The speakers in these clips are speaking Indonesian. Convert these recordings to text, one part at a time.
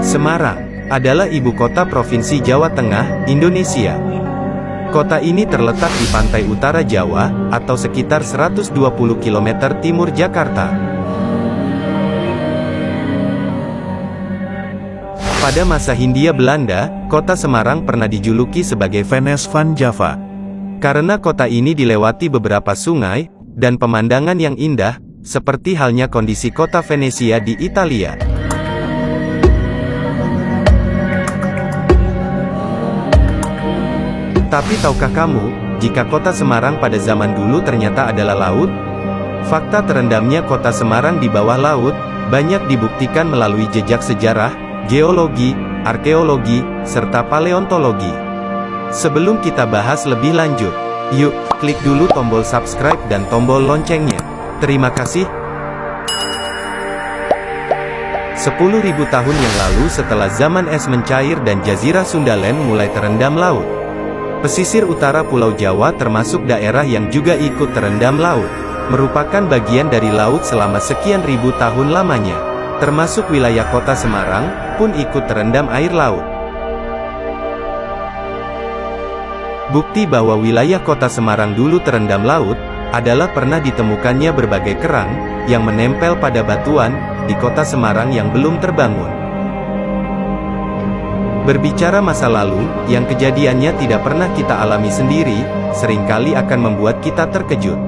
Semarang adalah ibu kota Provinsi Jawa Tengah, Indonesia. Kota ini terletak di pantai utara Jawa, atau sekitar 120 km timur Jakarta. Pada masa Hindia Belanda, kota Semarang pernah dijuluki sebagai Venice van Java. Karena kota ini dilewati beberapa sungai, dan pemandangan yang indah, seperti halnya kondisi kota Venesia di Italia. Tapi tahukah kamu, jika kota Semarang pada zaman dulu ternyata adalah laut? Fakta terendamnya kota Semarang di bawah laut, banyak dibuktikan melalui jejak sejarah, geologi, arkeologi, serta paleontologi. Sebelum kita bahas lebih lanjut, yuk, klik dulu tombol subscribe dan tombol loncengnya. Terima kasih. 10.000 tahun yang lalu setelah zaman es mencair dan Jazirah Sundaland mulai terendam laut. Pesisir utara Pulau Jawa termasuk daerah yang juga ikut terendam laut. Merupakan bagian dari laut selama sekian ribu tahun lamanya. Termasuk wilayah kota Semarang, pun ikut terendam air laut. Bukti bahwa wilayah kota Semarang dulu terendam laut, adalah pernah ditemukannya berbagai kerang, yang menempel pada batuan, di kota Semarang yang belum terbangun. Berbicara masa lalu, yang kejadiannya tidak pernah kita alami sendiri, seringkali akan membuat kita terkejut.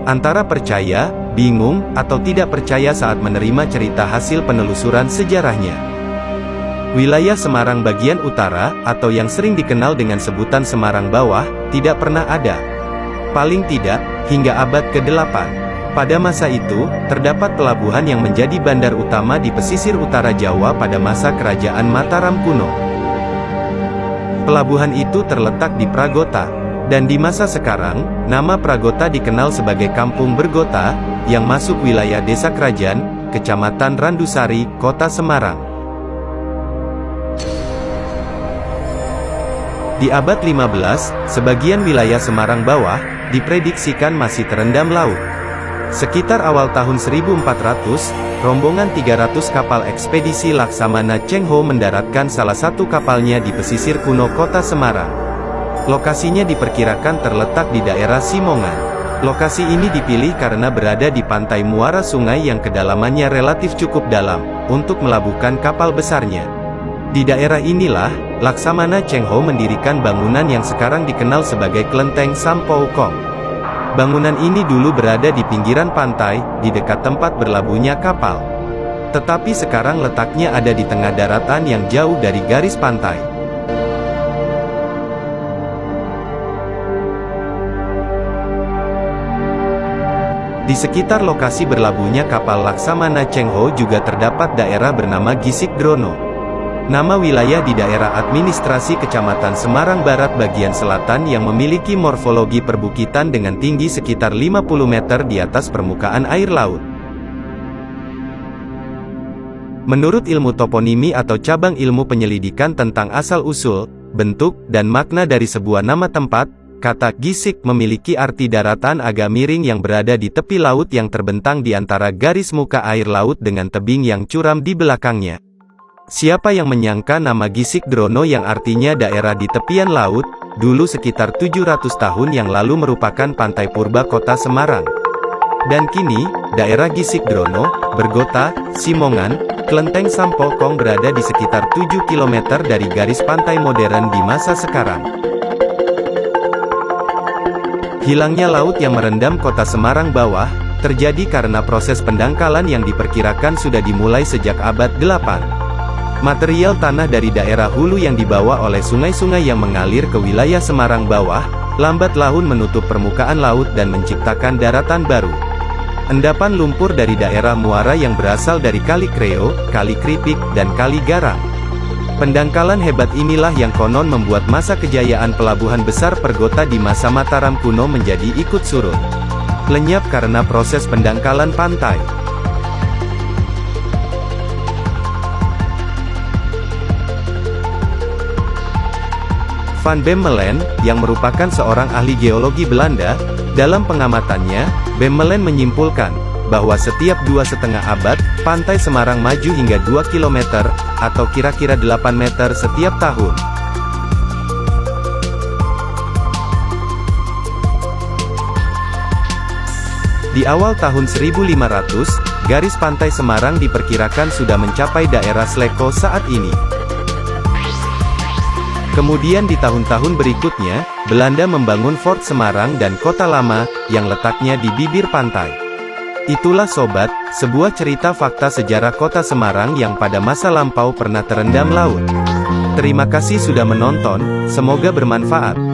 Antara percaya, bingung, atau tidak percaya saat menerima cerita hasil penelusuran sejarahnya. Wilayah Semarang bagian utara, atau yang sering dikenal dengan sebutan Semarang Bawah, tidak pernah ada. Paling tidak, hingga abad ke-8. Pada masa itu, terdapat pelabuhan yang menjadi bandar utama di pesisir utara Jawa pada masa Kerajaan Mataram kuno. Pelabuhan itu terletak di Pragota, dan di masa sekarang, nama Pragota dikenal sebagai Kampung Bergota, yang masuk wilayah Desa Krajan, Kecamatan Randusari, Kota Semarang. Di abad 15, sebagian wilayah Semarang Bawah, diprediksikan masih terendam laut. Sekitar awal tahun 1400, rombongan 300 kapal ekspedisi Laksamana Cheng Ho mendaratkan salah satu kapalnya di pesisir kuno kota Semarang. Lokasinya diperkirakan terletak di daerah Simongan. Lokasi ini dipilih karena berada di pantai muara sungai yang kedalamannya relatif cukup dalam, untuk melabuhkan kapal besarnya. Di daerah inilah, Laksamana Cheng Ho mendirikan bangunan yang sekarang dikenal sebagai Klenteng Sampau Kong. Bangunan ini dulu berada di pinggiran pantai, di dekat tempat berlabuhnya kapal. Tetapi sekarang letaknya ada di tengah daratan yang jauh dari garis pantai. Di sekitar lokasi berlabuhnya kapal Laksamana Cheng Ho juga terdapat daerah bernama Gisik Drono. Nama wilayah di daerah administrasi Kecamatan Semarang Barat bagian selatan yang memiliki morfologi perbukitan dengan tinggi sekitar 50 meter di atas permukaan air laut. Menurut ilmu toponimi atau cabang ilmu penyelidikan tentang asal-usul, bentuk, dan makna dari sebuah nama tempat, kata Gisik memiliki arti daratan agak miring yang berada di tepi laut yang terbentang di antara garis muka air laut dengan tebing yang curam di belakangnya. Siapa yang menyangka nama Gisik Drono yang artinya daerah di tepian laut, dulu sekitar 700 tahun yang lalu merupakan pantai purba kota Semarang. Dan kini, daerah Gisik Drono, Bergota, Simongan, Klenteng Sampokong berada di sekitar 7 km dari garis pantai modern di masa sekarang. Hilangnya laut yang merendam kota Semarang Bawah, terjadi karena proses pendangkalan yang diperkirakan sudah dimulai sejak abad 8. Material tanah dari daerah hulu yang dibawa oleh sungai-sungai yang mengalir ke wilayah Semarang Bawah, lambat laun menutup permukaan laut dan menciptakan daratan baru. Endapan lumpur dari daerah muara yang berasal dari Kali Kreo, Kali Kripik, dan Kali Garang. Pendangkalan hebat inilah yang konon membuat masa kejayaan pelabuhan besar Pergota di masa Mataram kuno menjadi ikut surut. Lenyap karena proses pendangkalan pantai. Van Bemmelen, yang merupakan seorang ahli geologi Belanda, dalam pengamatannya, Bemmelen menyimpulkan, bahwa setiap 2,5 abad, Pantai Semarang maju hingga 2 km, atau kira-kira 8 meter setiap tahun. Di awal tahun 1500, garis pantai Semarang diperkirakan sudah mencapai daerah Sleko saat ini. Kemudian di tahun-tahun berikutnya, Belanda membangun Fort Semarang dan Kota Lama, yang letaknya di bibir pantai. Itulah sobat, sebuah cerita fakta sejarah Kota Semarang yang pada masa lampau pernah terendam laut. Terima kasih sudah menonton, semoga bermanfaat.